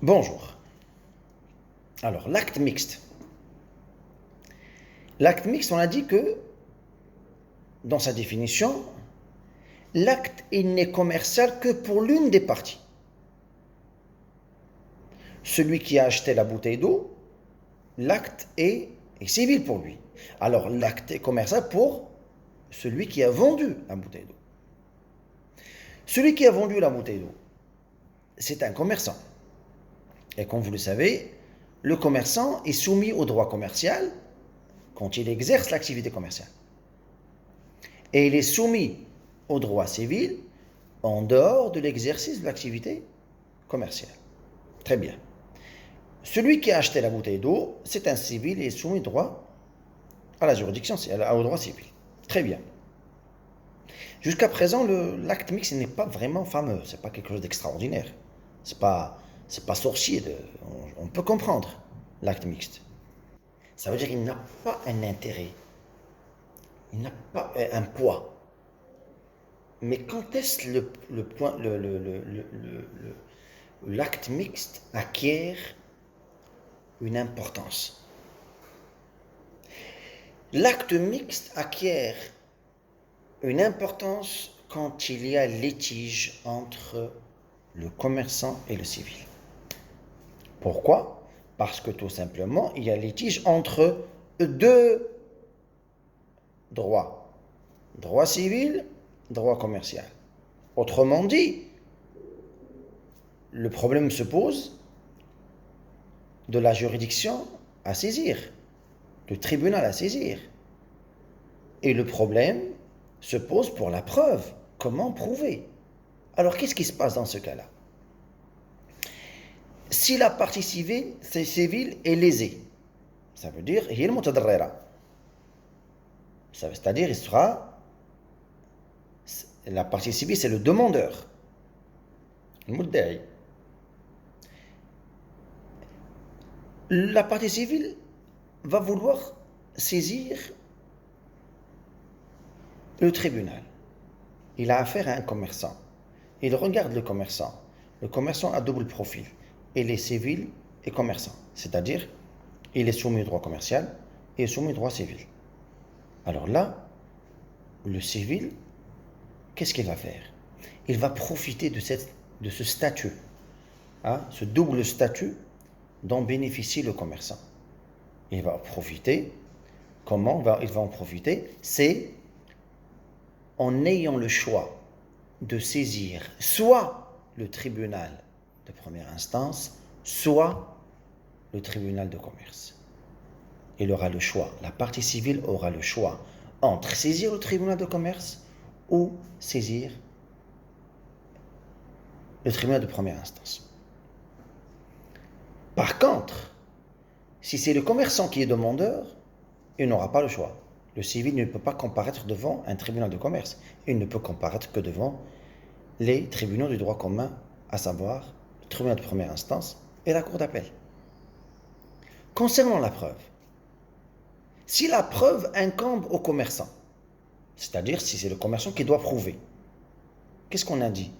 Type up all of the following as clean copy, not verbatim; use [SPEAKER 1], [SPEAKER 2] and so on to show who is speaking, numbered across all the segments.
[SPEAKER 1] Bonjour. Alors, l'acte mixte. L'acte mixte, on a dit que, dans sa définition, l'acte, il n'est commercial que pour l'une des parties. Celui qui a acheté la bouteille d'eau, l'acte est civil pour lui. Alors, l'acte est commercial pour celui qui a vendu la bouteille d'eau. Celui qui a vendu la bouteille d'eau, c'est un commerçant. Et comme vous le savez, le commerçant est soumis au droit commercial quand il exerce l'activité commerciale. Et il est soumis au droit civil en dehors de l'exercice de l'activité commerciale. Très bien. Celui qui a acheté la bouteille d'eau, c'est un civil et est soumis droit à la juridiction, au droit civil. Très bien. Jusqu'à présent, l'acte mixte n'est pas vraiment fameux, c'est pas quelque chose d'extraordinaire. C'est pas sorcier, on peut comprendre l'acte mixte. Ça veut dire qu'il n'a pas un intérêt, il n'a pas un poids. Mais quand est-ce l'acte mixte acquiert une importance? L'acte mixte acquiert une importance quand il y a litige entre le commerçant et le civil. Pourquoi? Parce que tout simplement, il y a litige entre deux droits. Droit civil, droit commercial. Autrement dit, le problème se pose de la juridiction à saisir, du tribunal à saisir. Et le problème se pose pour la preuve. Comment prouver? Alors, qu'est-ce qui se passe dans ce cas-là? Si la partie civile est lésée, ça veut dire هي المتضررة. C'est-à-dire, la partie civile, c'est le demandeur, المدعي. La partie civile va vouloir saisir le tribunal. Il a affaire à un commerçant. Il regarde le commerçant. Le commerçant a double profil. Il est civil et commerçant. C'est-à-dire, il est soumis au droit commercial et soumis au droit civil. Alors là, le civil, qu'est-ce qu'il va faire? Il va profiter de ce statut, ce double statut dont bénéficie le commerçant. Il va en profiter. Comment il va en profiter? C'est en ayant le choix de saisir soit le tribunal de première instance, soit le tribunal de commerce. Il aura le choix, la partie civile aura le choix entre saisir le tribunal de commerce ou saisir le tribunal de première instance. Par contre, si c'est le commerçant qui est demandeur, il n'aura pas le choix. Le civil ne peut pas comparaître devant un tribunal de commerce. Il ne peut comparaître que devant les tribunaux du droit commun, à savoir le tribunal de première instance et la cour d'appel. Concernant la preuve, si la preuve incombe au commerçant, c'est-à-dire si c'est le commerçant qui doit prouver, qu'est-ce qu'on a dit?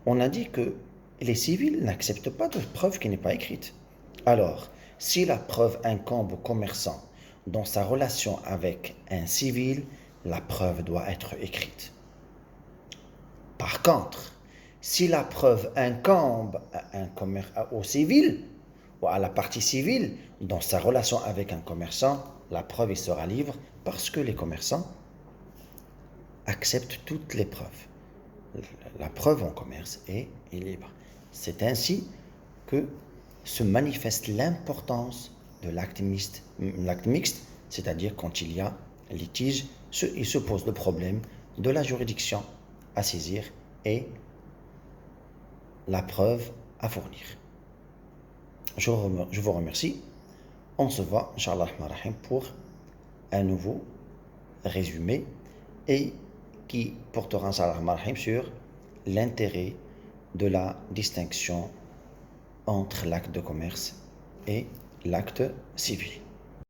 [SPEAKER 1] On a dit que les civils n'acceptent pas de preuve qui n'est pas écrite. Alors, si la preuve incombe au commerçant dans sa relation avec un civil, la preuve doit être écrite. Par contre, si la preuve incombe au civil, ou à la partie civile, dans sa relation avec un commerçant, la preuve sera libre parce que les commerçants acceptent toutes les preuves. La preuve en commerce est libre. C'est ainsi que se manifeste l'importance de l'acte mixte, c'est-à-dire quand il y a litige, il se pose le problème de la juridiction à saisir et la preuve à fournir. Je vous remercie. On se voit, Inch'Allah, pour un nouveau résumé et qui portera, Inch'Allah, sur l'intérêt de la distinction entre l'acte de commerce et l'acte civil.